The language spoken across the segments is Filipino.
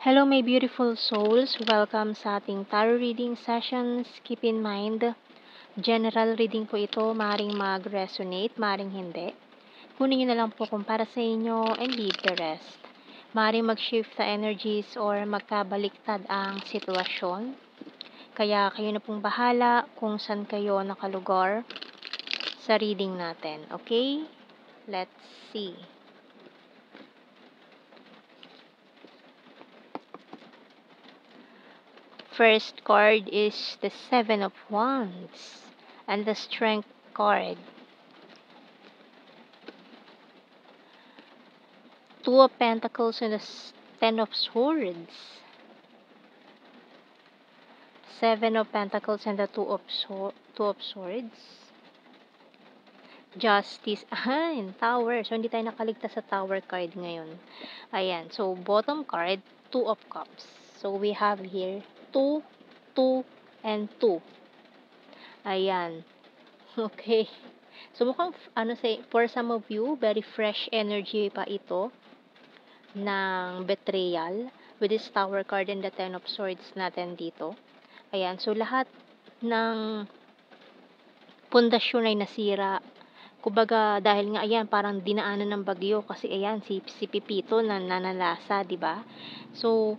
Hello, my beautiful souls. Welcome sa ating tarot reading sessions. Keep in mind, general reading po ito. Maring mag-resonate, maring hindi. Kunin nyo na lang po kung para sa inyo and leave the rest. Maring mag-shift sa energies or magkabaliktad ang sitwasyon. Kaya kayo na pong bahala kung saan kayo nakalugar sa reading natin. Okay? Let's see. First card is the Seven of Wands and the Strength card. Two of Pentacles and the Ten of Swords. Seven of Pentacles and the Two of Swords. Justice. Ayan, Tower. So, hindi tayo nakaligtas sa Tower card ngayon. Ayan. So, bottom card, Two of Cups. So, we have here 2, 2, and 2. Ayan. Okay. So, mukhang, for some of you, very fresh energy pa ito ng betrayal with this Tower card and the Ten of Swords natin dito. Ayan. So, lahat ng pundasyon ay nasira. Kumbaga, dahil nga, ayan, parang dinaanan ng bagyo kasi, ayan, si Pipito na nanalasa, di ba? So,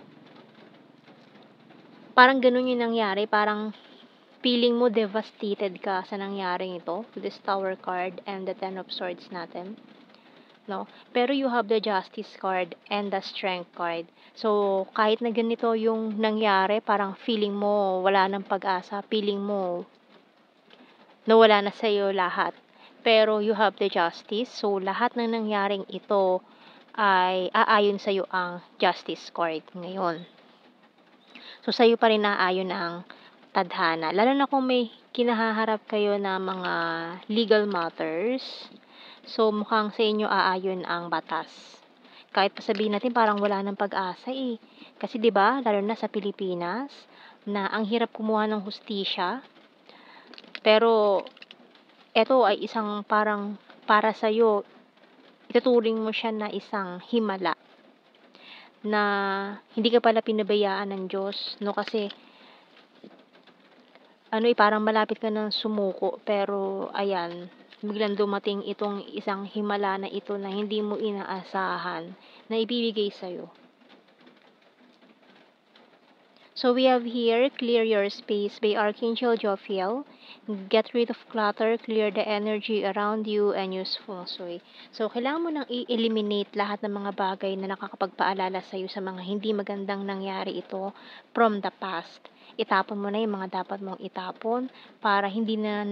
parang ganun yung nangyari. Parang feeling mo devastated ka sa nangyaring ito with this Tower card and the Ten of Swords natin. No? Pero you have the Justice card and the Strength card. So, kahit na ganito yung nangyari, parang feeling mo wala ng pag-asa, feeling mo nawala na sa'yo lahat. Pero you have the Justice. So, lahat ng nangyaring ito ay aayon sa'yo ang Justice card ngayon. So, sa'yo pa rin aayon ang tadhana. Lalo na kung may kinahaharap kayo na mga legal matters. So, mukhang sa inyo aayon ang batas. Kahit pa sabihin natin parang wala ng pag-asa eh. Kasi 'di ba, lalo na sa Pilipinas, na ang hirap kumuha ng hustisya. Pero ito ay isang parang para sa iyo, ituturing mo siya na isang himala na hindi ka pala pinabayaan ng Diyos, no? Kasi parang malapit ka nang sumuko, pero ayan, biglang dumating itong isang himala na ito na hindi mo inaasahan na ibibigay sa'yo. So we have here, Clear Your Space by Archangel Jophiel. Get rid of clutter, clear the energy around you, and use feng shui. So, kailangan mo nang i-eliminate lahat ng mga bagay na nakakapagpaalala sa iyo sa mga hindi magandang nangyari ito from the past. Itapon mo na yung mga dapat mong itapon para hindi na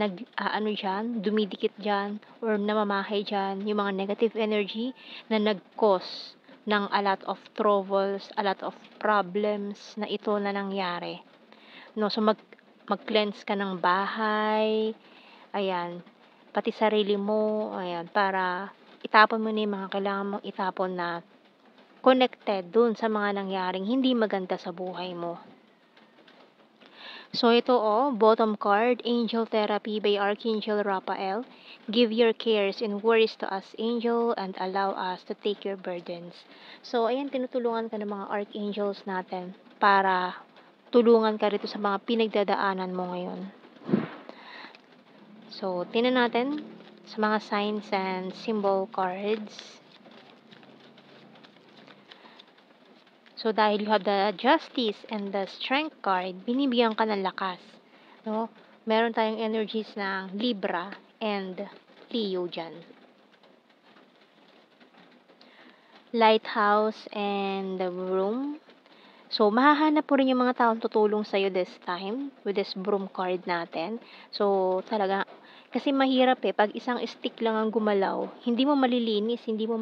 dumidikit dyan, or namamahay dyan yung mga negative energy na nag-cause ng a lot of troubles, a lot of problems na ito na nangyari. No, so mag-cleanse ka ng bahay, ayan, pati sarili mo, ayan, para itapon mo na yung mga kailangan mong itapon na connected dun sa mga nangyaring hindi maganda sa buhay mo. So ito bottom card, Angel Therapy by Archangel Raphael. Give your cares and worries to us, Angel, and allow us to take your burdens. So ayan, tinutulungan ka ng mga archangels natin para tulungan ka rito sa mga pinagdadaanan mo ngayon. So, tingnan natin sa mga signs and symbol cards. So, dahil you have the Justice and the Strength card, binibigyan ka ng lakas. No? Meron tayong energies ng Libra and Leo dyan. Lighthouse and the Broom. So, mahahanap po rin yung mga taong tutulong sa'yo this time with this Broom card natin. So, talaga, kasi mahirap pag isang stick lang ang gumalaw, hindi mo malilinis, hindi mo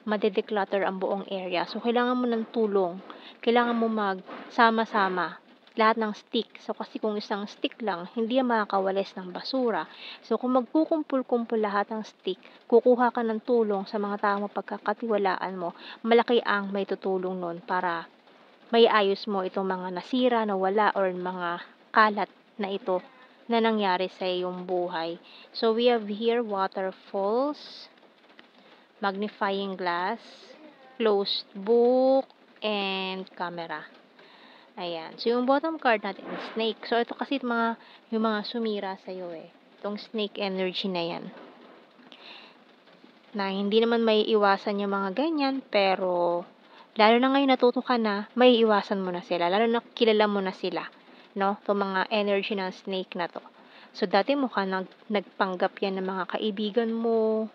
ma-declutter ang buong area. So, kailangan mo ng tulong. Kailangan mo magsama-sama lahat ng stick. So, kasi kung isang stick lang, hindi yan makakawalis ng basura. So, kung magkukumpul-kumpul lahat ng stick, kukuha ka ng tulong sa mga taong mapagkakatiwalaan mo, malaki ang may tutulong nun para may ayos mo itong mga nasira, nawala, or mga kalat na ito na nangyari sa iyong buhay. So, we have here waterfalls, magnifying glass, closed book, and camera. Ayan. So, yung bottom card natin is snake. So, ito kasi yung mga sumira sa'yo eh. Itong snake energy na yan. Na hindi naman may iwasan yung mga ganyan, pero lalo na ngayon natuto ka na, may iwasan mo na sila. Lalo na kilala mo na sila. No? Itong mga energy ng snake na to. So, dati mo ka nagpanggap yan ng mga kaibigan mo,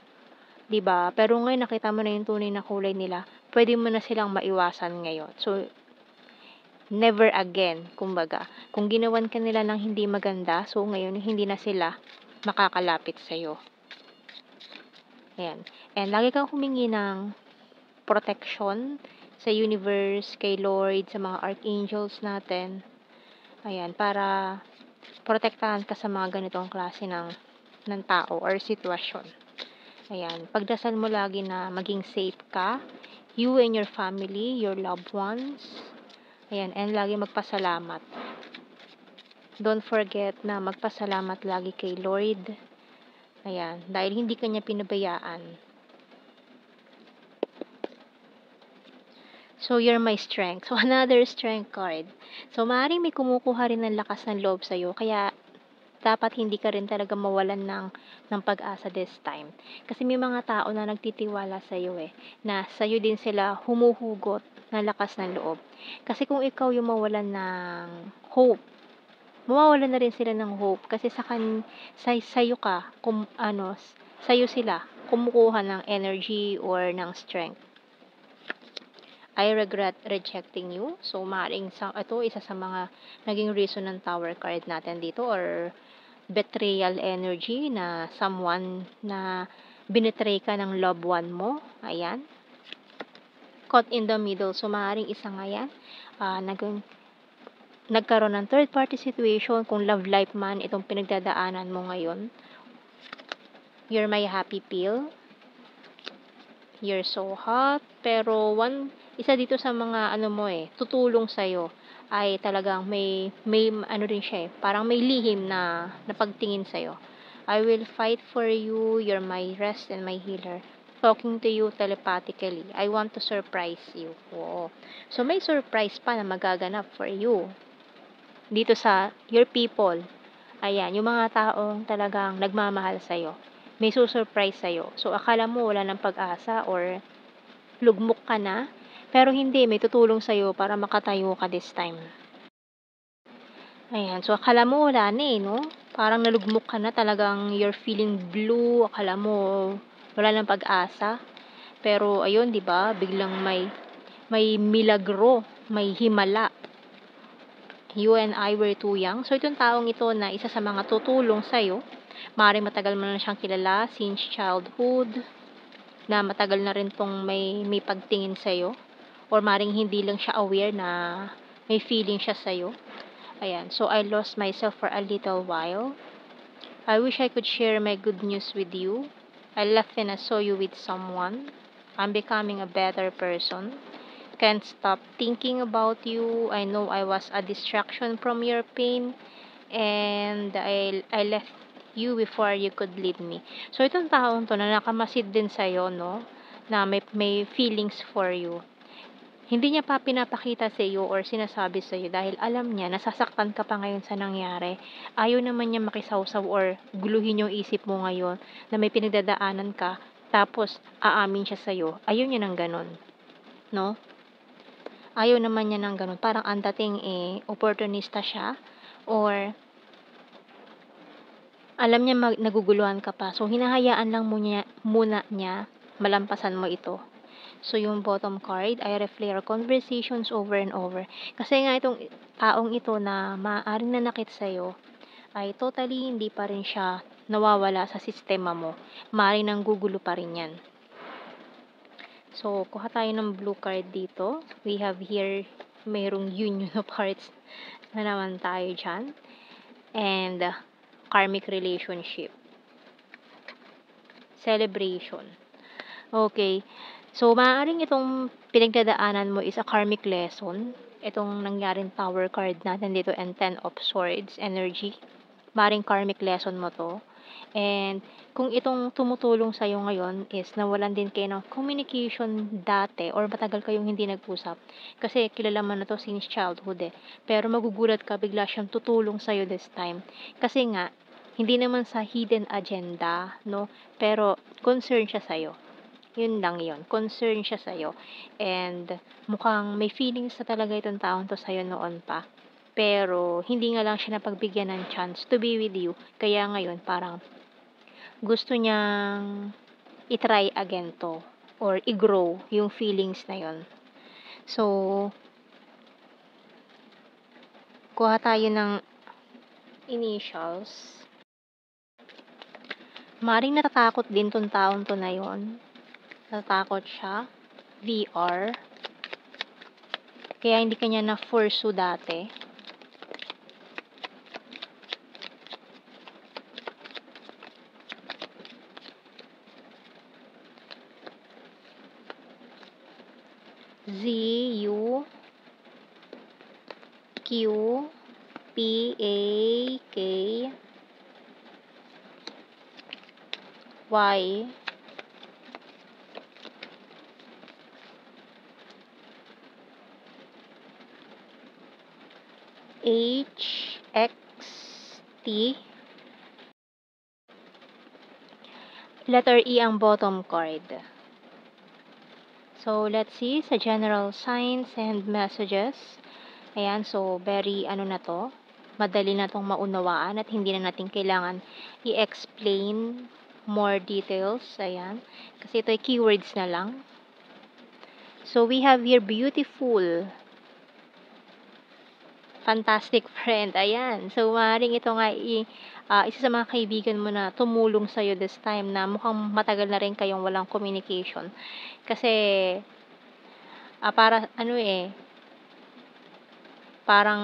'di ba? Pero ngayon nakita mo na yung tunay na kulay nila, pwede mo na silang maiwasan ngayon. So, never again, kumbaga. Kung ginawan ka nila ng hindi maganda, so ngayon hindi na sila makakalapit sa'yo. Ayan. And lagi kang humingi ng protection sa universe, kay Lord, sa mga archangels natin. Ayan, para protektahan ka sa mga ganitong klase ng tao or sitwasyon. Ayan, pagdasal mo lagi na maging safe ka, you and your family, your loved ones. Ayan, and lagi magpasalamat. Don't forget na magpasalamat lagi kay Lord. Ayan, dahil hindi kanya pinabayaan. So, you're my strength. So, another strength card. So, maaaring may kumukuha rin ng lakas ng loob sa'yo. Kaya, dapat hindi ka rin talaga mawalan ng pag-asa this time. Kasi may mga tao na nagtitiwala sa'yo eh. Na sa'yo din sila humuhugot ng lakas ng loob. Kasi kung ikaw yung mawalan ng hope, mawawalan na rin sila ng hope. Kasi sa'yo ka, sa'yo sila kumukuha ng energy or ng strength. I regret rejecting you. So, maaaring ito isa sa mga naging reason ng tower card natin dito or betrayal energy na someone na binetray ka ng loved one mo. Ayan. Caught in the middle. So, maaaring isa nga yan. Nagkaroon ng third party situation kung love life man itong pinagdadaanan mo ngayon. You're my happy pill. You're so hot. Pero isa dito sa mga tutulong sa'yo ay talagang may rin siya eh, parang may lihim na pagtingin sa'yo. I will fight for you, you're my rest and my healer. Talking to you telepathically. I want to surprise you. Oo. So, may surprise pa na magaganap for you. Dito sa your people. Ayan, yung mga taong talagang nagmamahal sa'yo. May susurprise sa'yo. So, akala mo wala ng pag-asa or lugmok ka na, pero hindi, may tutulong sa'yo para makatayo ka this time. Ayan, so akala mo wala na eh, no? Parang nalugmok ka na, talagang you're feeling blue, akala mo wala ng pag-asa. Pero ayun, 'di ba? Biglang may milagro, may himala. You and I were too young. So itong taong ito na isa sa mga tutulong sa'yo, maaaring matagal mo na siyang kilala since childhood, na matagal na rin tong may pagtingin sa'yo, or maring hindi lang siya aware na may feeling siya sa'yo. Ayan, so I lost myself for a little while. I wish I could share my good news with you. I left and I saw you with someone. I'm becoming a better person. Can't stop thinking about you. I know I was a distraction from your pain, and I left you before you could leave me. So, itong taong to na nakamasid din sa'yo, no? Na may feelings for you. Hindi niya pa pinapakita sa iyo or sinasabi sa iyo dahil alam niya nasasaktan ka pa ngayon sa nangyari. Ayaw naman niya makisawsaw or guluhin yung isip mo ngayon na may pinagdadaanan ka tapos aamin siya sa iyo. Ayaw niya ng ganun, no? Ayaw naman niya ng ganun. Parang ang dating opportunista siya or alam niya naguguluhan ka pa. So, hinahayaan lang muna niya malampasan mo ito. So, yung bottom card, I replay our conversations over and over. Kasi nga itong taong ito na maaaring nanakit sa'yo, ay totally hindi pa rin siya nawawala sa sistema mo. Maaaring nanggugulo pa rin yan. So, kuha tayo ng blue card dito. We have here, mayroong union of hearts na naman tayo dyan. And, karmic relationship. Celebration. Okay. So, maaaring itong pinagdadaanan mo is a karmic lesson. Itong nangyaring tower card natin dito and 10 of swords energy. Maaaring karmic lesson mo to. And kung itong tumutulong sa'yo ngayon is nawalan din kayo ng communication dati or matagal kayong hindi nag-usap, kasi kilala mo na 'to since childhood, eh. Pero magugulat ka bigla siyang tutulong sa'yo this time. Kasi nga, hindi naman sa hidden agenda 'no, pero concern siya sa'yo. Yun lang yun, concern siya sa'yo. And mukhang may feelings na talaga itong taong 'to sa'yo noon pa. Pero hindi nga lang siya napagbigyan ng chance to be with you. Kaya ngayon parang gusto niyang i-try again 'to or i-grow yung feelings na yun. So, kuha tayo ng initials. Maaaring natatakot din 'tong taong 'to na yun. Natatakot siya, VR. Kaya hindi ka niya na-pursue dati. Z, U, Q, P, A, K, Y, H, X, T. Letter E ang bottom card. So, let's see sa general signs and messages. Ayan, so very na to, madali na tong maunawaan at hindi na natin kailangan i-explain more details. Ayan, kasi ito ay keywords na lang. So, we have here beautiful, fantastic friend. Ayan, so maaaring ito nga isa sa mga kaibigan mo na tumulong sa'yo this time na mukhang matagal na rin kayong walang communication. Kasi, para parang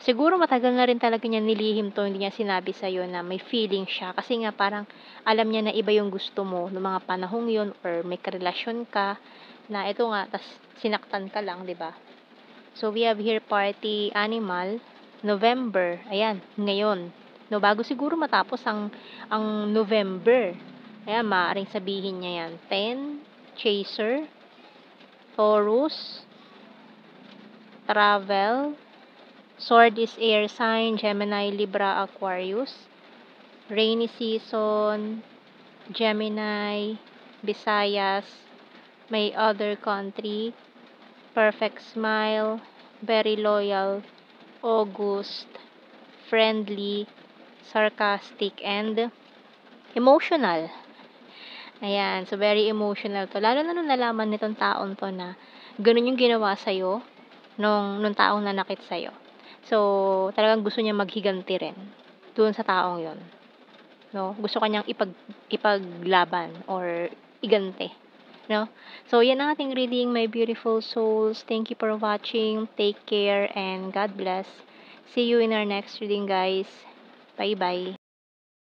siguro matagal na rin talaga niya nilihim 'to, hindi niya sinabi sa'yo na may feeling siya. Kasi nga parang alam niya na iba yung gusto mo nung mga panahong yun or may karelasyon ka na ito nga, tas sinaktan ka lang, 'di ba? So, we have here party animal, November. Ayan, ngayon. No, bago siguro matapos ang November. Ayan, maaaring sabihin niya yan. 10, chaser, Taurus, travel, sword is air sign, Gemini, Libra, Aquarius, rainy season, Gemini, Visayas, may other country, perfect smile, very loyal, August, friendly, sarcastic, and emotional. Ayan, so very emotional to. Lalo na nung nalaman nitong taong to na ganun yung ginawa sa'yo nung taong nanakit sa'yo. So, talagang gusto niya maghiganti rin doon sa taong yon, no? Gusto kanyang ipaglaban or iganti, no? So, yan ang ating reading, my beautiful souls. Thank you for watching. Take care and God bless. See you in our next reading, guys. Bye-bye.